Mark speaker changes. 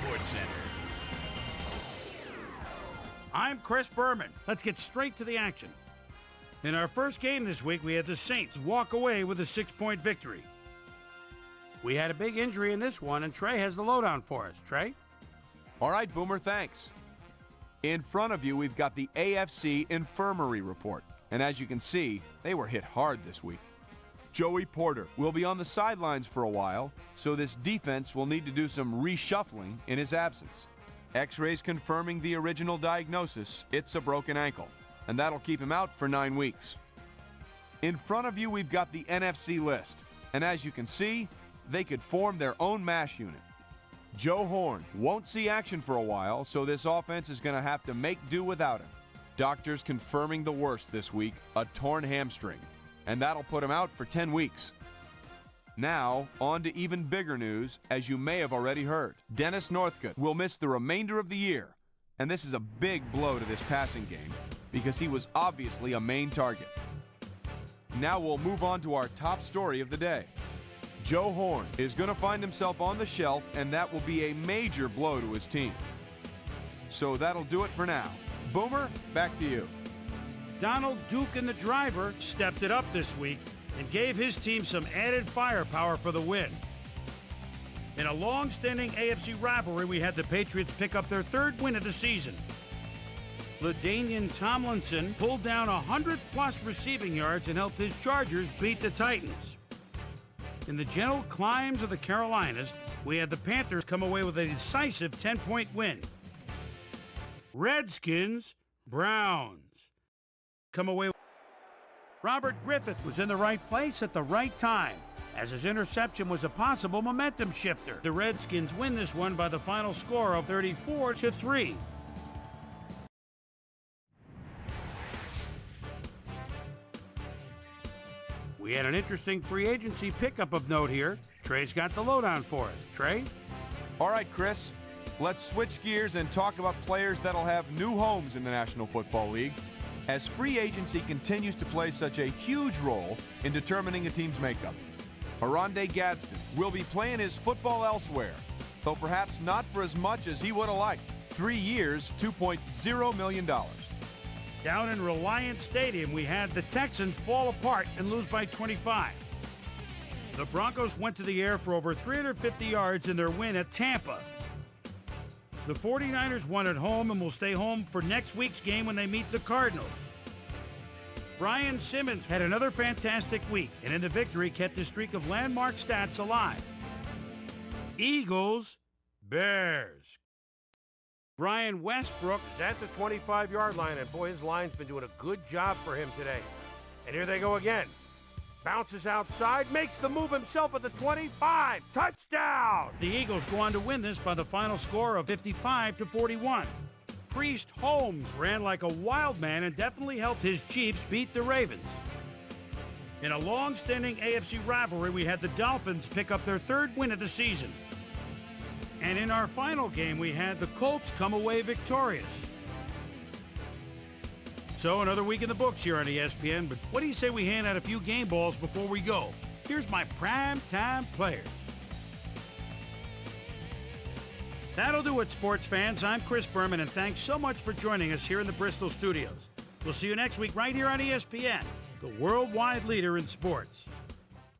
Speaker 1: Sports Center.
Speaker 2: I'm Chris Berman. Let's get straight to the action. In our first game this week, we had the Saints walk away with a 6-point victory. We had a big injury in this one, and Trey has the lowdown for us. Trey?
Speaker 3: All right, Boomer, thanks. In front of you, we've got the AFC Infirmary Report. And as you can see, they were hit hard this week. Joey Porter will be on the sidelines for a while, so this defense will need to do some reshuffling in his absence. X-rays confirming the original diagnosis, it's a broken ankle, and that'll keep him out for 9 weeks. In front of you, we've got the NFC list, and as you can see, they could form their own MASH unit. Joe Horn won't see action for a while, so this offense is going to have to make do without him. Doctors confirming the worst this week, a torn hamstring, and that'll put him out for 10 weeks. Now, on to even bigger news, as you may have already heard. Dennis Northcutt will miss the remainder of the year, and this is a big blow to this passing game because he was obviously a main target. Now we'll move on to our top story of the day. Joe Horn is going to find himself on the shelf, and that will be a major blow to his team. So that'll do it for now. Boomer, back to you.
Speaker 2: Donald Duke and the driver stepped it up this week and gave his team some added firepower for the win. In a long-standing AFC rivalry, we had the Patriots pick up their 3rd win of the season. LaDainian Tomlinson pulled down 100-plus receiving yards and helped his Chargers beat the Titans. In the gentle climbs of the Carolinas, we had the Panthers come away with a decisive 10-point win. Redskins, Browns come away. Robert Griffith was in the right place at the right time, as his interception was a possible momentum shifter. The Redskins win this one by the final score of 34-3. We had an interesting free agency pickup of note here. Trey's got the lowdown for us. Trey?
Speaker 3: All right, Chris, let's switch gears and talk about players that'll have new homes in the National Football League, as free agency continues to play such a huge role in determining a team's makeup. Oronde Gadsden will be playing his football elsewhere, though perhaps not for as much as he would have liked. 3 years, $2.0 million.
Speaker 2: Down in Reliant Stadium, we had the Texans fall apart and lose by 25. The Broncos went to the air for over 350 yards in their win at Tampa. The 49ers won at home and will stay home for next week's game when they meet the Cardinals. Brian Simmons had another fantastic week, and in the victory kept his streak of landmark stats alive. Eagles, Bears. Brian Westbrook
Speaker 4: is at the 25-yard line, and boy, his line's been doing a good job for him today. And here they go again. Bounces outside, makes the move himself at the 25. Touchdown!
Speaker 2: The Eagles go on to win this by the final score of 55-41. Priest Holmes ran like a wild man and definitely helped his Chiefs beat the Ravens. In a long-standing AFC rivalry, we had the Dolphins pick up their 3rd win of the season. And in our final game, we had the Colts come away victorious. So another week in the books here on ESPN, but what do you say we hand out a few game balls before we go? Here's my prime-time players. That'll do it, sports fans. I'm Chris Berman, and thanks so much for joining us here in the Bristol studios. We'll see you next week right here on ESPN, the worldwide leader in sports.